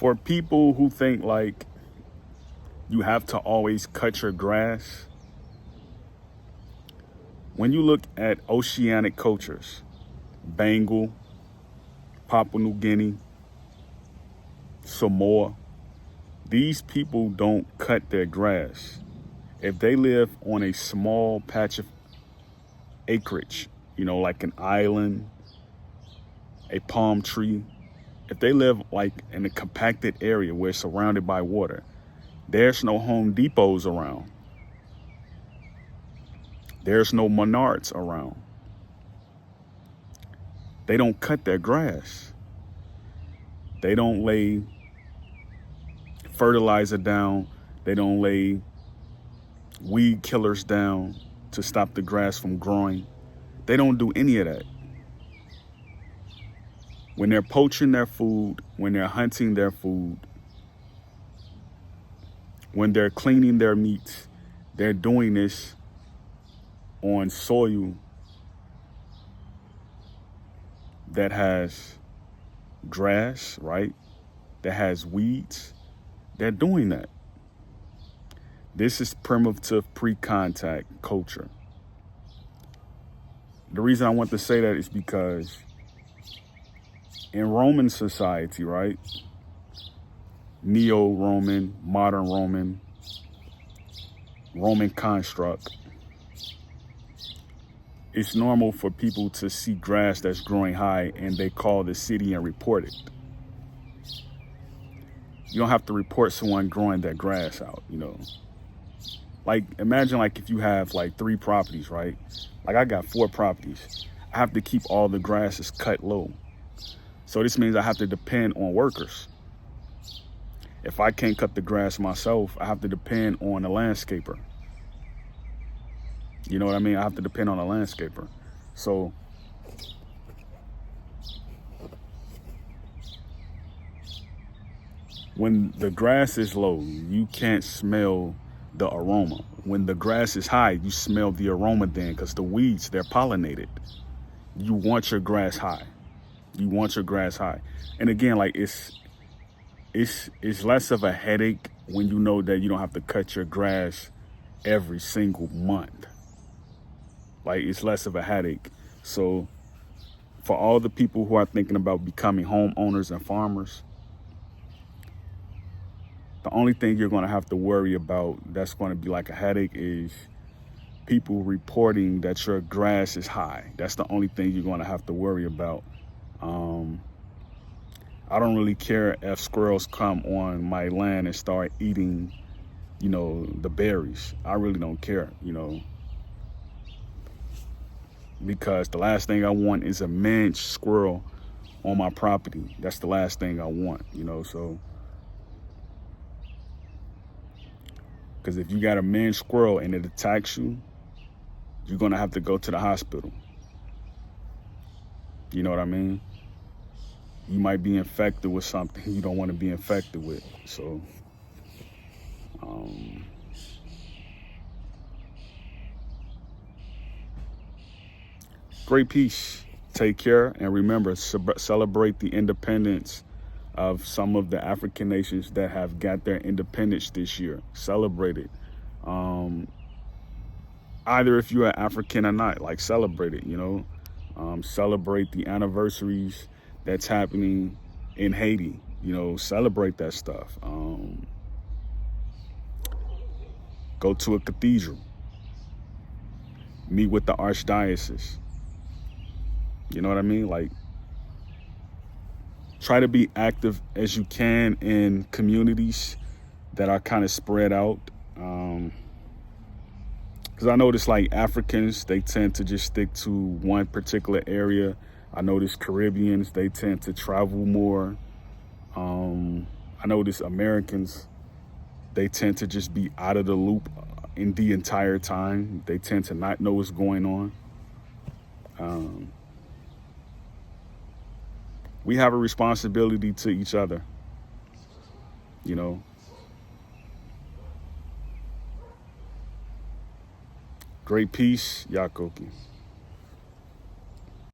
For people who think like you have to always cut your grass, when you look at oceanic cultures, Bengal, Papua New Guinea, Samoa, these people don't cut their grass. If they live on a small patch of acreage, like an island, a palm tree, if they live like in a compacted area where it's surrounded by water, there's no Home Depots around. There's no Menards around. They don't cut their grass. They don't lay fertilizer down. They don't lay weed killers down to stop the grass from growing. They don't do any of that. When they're poaching their food, when they're hunting their food, when they're cleaning their meats, they're doing this on soil that has grass, right? That has weeds. They're doing that. This is primitive pre-contact culture. The reason I want to say that is because in Roman society, right? Neo-Roman, modern Roman, Roman construct, it's normal for people to see grass that's growing high and they call the city and report it. You don't have to report someone growing that grass out, Like, imagine like if you have like 3 properties, right? Like I got 4 properties. I have to keep all the grasses cut low. So this means I have to depend on workers. If I can't cut the grass myself, I have to depend on a landscaper. You know what I mean? I have to depend on a landscaper. So when the grass is low, you can't smell the aroma. When the grass is high, you smell the aroma then, because the weeds, they're pollinated. You want your grass high. You want your grass high. And again, like it's less of a headache when you know that you don't have to cut your grass every single month. Like, it's less of a headache. So for all the people who are thinking about becoming homeowners and farmers, the only thing you're going to have to worry about that's going to be like a headache is people reporting that your grass is high. That's the only thing you're going to have to worry about. I don't really care if squirrels come on my land and start eating, the berries. I really don't care, because the last thing I want is a managed squirrel on my property. That's the last thing I want, so. Because if you got a managed squirrel and it attacks you, you're going to have to go to the hospital. You know what I mean? You might be infected with something you don't want to be infected with. So, great peace. Take care. And remember, celebrate the independence of some of the African nations that have got their independence this year. Celebrate it. Either if you're African or not, like celebrate it, celebrate the anniversaries that's happening in Haiti, celebrate that stuff. Go to a cathedral, meet with the archdiocese. You know what I mean? Like, try to be active as you can in communities that are kind of spread out. Because I notice like Africans, they tend to just stick to one particular area. I notice Caribbeans, they tend to travel more. I notice Americans, they tend to just be out of the loop in the entire time. They tend to not know what's going on. We have a responsibility to each other, Great peace, Yakoki.